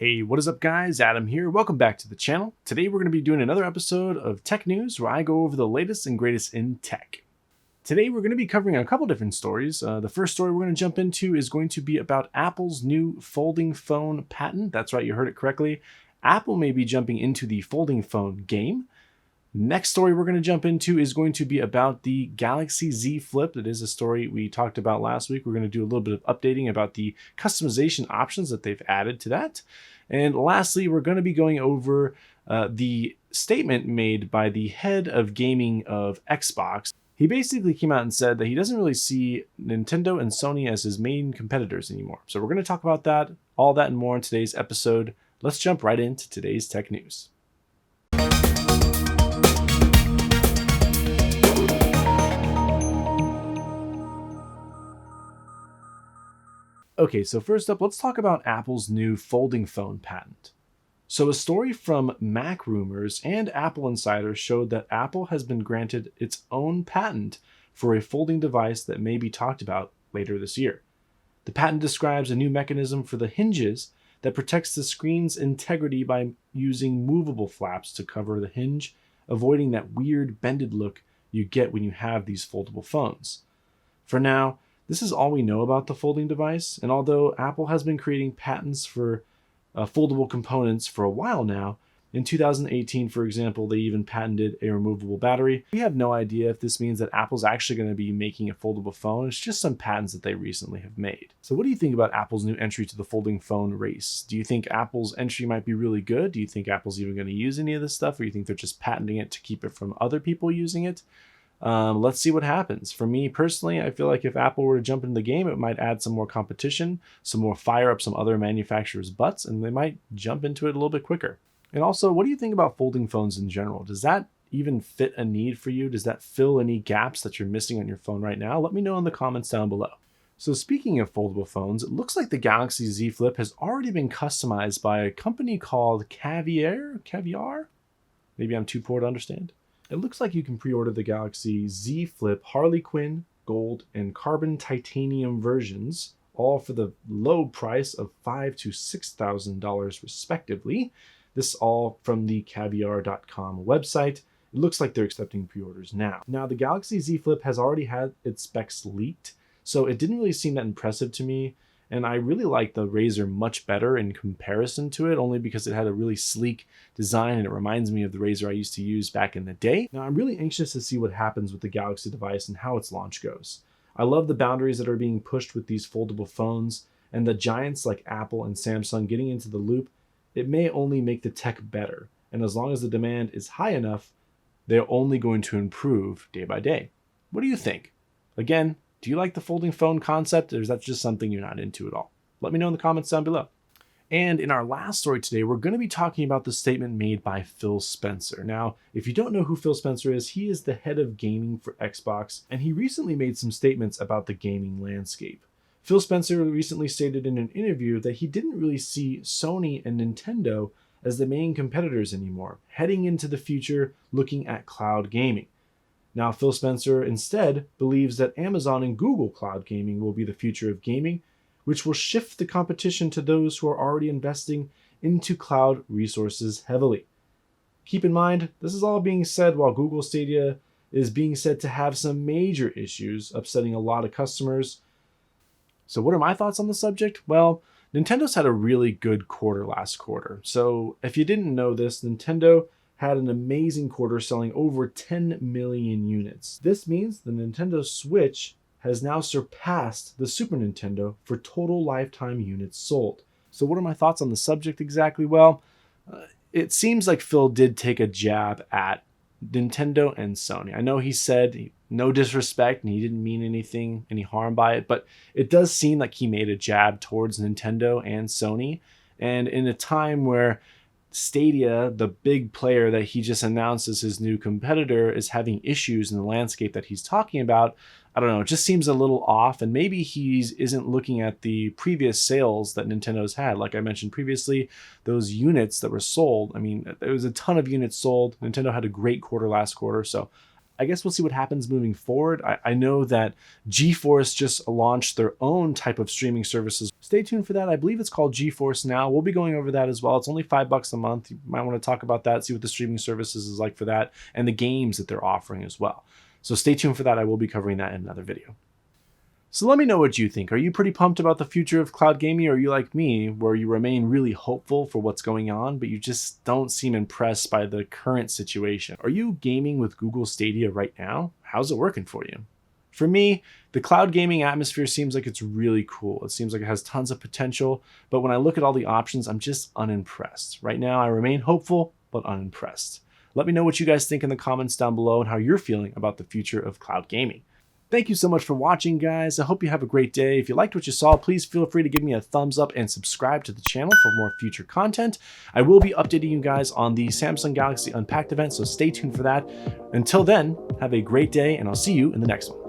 Hey, what is up guys? Adam here. Welcome back to the channel. Today we're going to be doing another episode of Tech News where I go over the latest and greatest in tech. Today we're going to be covering a couple different stories. The first story we're going to jump into is going to be about Apple's new folding phone patent. That's right, you heard it correctly. Apple may be jumping into the folding phone game. Next story we're going to jump into is going to be about the Galaxy Z Flip. It is a story we talked about last week. We're going to do a little bit of updating about the customization options that they've added to that. And lastly, we're going to be going over the statement made by the head of gaming of Xbox. He basically came out and said that he doesn't really see Nintendo and Sony as his main competitors anymore. So we're going to talk about that, all that and more in today's episode. Let's jump right into today's tech news. Okay, so first up, let's talk about Apple's new folding phone patent. So a story from Mac Rumors and Apple Insider showed that Apple has been granted its own patent for a folding device that may be talked about later this year. The patent describes a new mechanism for the hinges that protects the screen's integrity by using movable flaps to cover the hinge, avoiding that weird bended look you get when you have these foldable phones. For now, this is all we know about the folding device, and although Apple has been creating patents for foldable components for a while now, in 2018, for example, they even patented a removable battery. We have no idea if this means that Apple's actually going to be making a foldable phone. It's just some patents that they recently have made. So what do you think about Apple's new entry to the folding phone race? Do you think Apple's entry might be really good? Do you think Apple's even going to use any of this stuff, or do you think they're just patenting it to keep it from other people using it? Let's see what happens. For me personally, I feel like if Apple were to jump into the game, it might add some more competition, some more fire up some other manufacturers' butts, and they might jump into it a little bit quicker. And also, what do you think about folding phones in general? Does that even fit a need for you? Does that fill any gaps that you're missing on your phone right now? Let me know in the comments down below. So speaking of foldable phones, it looks like the Galaxy Z Flip has already been customized by a company called Caviar? Maybe I'm too poor to understand. It looks like you can pre-order the Galaxy Z Flip Harley Quinn, Gold, and Carbon Titanium versions, all for the low price of $5,000 to $6,000 respectively. This all from the Caviar.com website. It looks like they're accepting pre-orders now. Now, the Galaxy Z Flip has already had its specs leaked, so it didn't really seem that impressive to me. And I really like the Razr much better in comparison to it, only because it had a really sleek design and it reminds me of the Razr I used to use back in the day. Now, I'm really anxious to see what happens with the Galaxy device and how its launch goes. I love the boundaries that are being pushed with these foldable phones, and the giants like Apple and Samsung getting into the loop. It may only make the tech better, and as long as the demand is high enough, they're only going to improve day by day. What do you think? Again, do you like the folding phone concept, or is that just something you're not into at all? Let me know in the comments down below. And in our last story today, we're going to be talking about the statement made by Phil Spencer. Now, if you don't know who Phil Spencer is, he is the head of gaming for Xbox, and he recently made some statements about the gaming landscape. Phil Spencer recently stated in an interview that he didn't really see Sony and Nintendo as the main competitors anymore, heading into the future looking at cloud gaming. Now, Phil Spencer instead believes that Amazon and Google Cloud Gaming will be the future of gaming, which will shift the competition to those who are already investing into cloud resources heavily. Keep in mind, this is all being said while Google Stadia is being said to have some major issues, upsetting a lot of customers. So what are my thoughts on the subject? Well, Nintendo's had a really good quarter last quarter. So if you didn't know this, Nintendo had an amazing quarter selling over 10 million units. This means the Nintendo Switch has now surpassed the Super Nintendo for total lifetime units sold. So what are my thoughts on the subject exactly? Well, it seems like Phil did take a jab at Nintendo and Sony. I know he said no disrespect and he didn't mean any harm by it, but it does seem like he made a jab towards Nintendo and Sony. And in a time where Stadia, the big player that he just announced as his new competitor, is having issues in the landscape that he's talking about, I don't know, it just seems a little off, and maybe he isn't looking at the previous sales that Nintendo's had. Like I mentioned previously, those units that were sold, I mean, there was a ton of units sold. Nintendo had a great quarter last quarter, so I guess we'll see what happens moving forward. I know that GeForce just launched their own type of streaming services. Stay tuned for that. I believe it's called GeForce Now. We'll be going over that as well. It's only $5 a month. You might want to talk about that, see what the streaming services is like for that, and the games that they're offering as well. So stay tuned for that. I will be covering that in another video. So let me know what you think. Are you pretty pumped about the future of cloud gaming, or are you like me, where you remain really hopeful for what's going on, but you just don't seem impressed by the current situation? Are you gaming with Google Stadia right now? How's it working for you? For me, the cloud gaming atmosphere seems like it's really cool. It seems like it has tons of potential, but when I look at all the options, I'm just unimpressed. Right now, I remain hopeful, but unimpressed. Let me know what you guys think in the comments down below and how you're feeling about the future of cloud gaming. Thank you so much for watching, guys. I hope you have a great day. If you liked what you saw, please feel free to give me a thumbs up and subscribe to the channel for more future content. I will be updating you guys on the Samsung Galaxy Unpacked event, so stay tuned for that. Until then, have a great day, and I'll see you in the next one.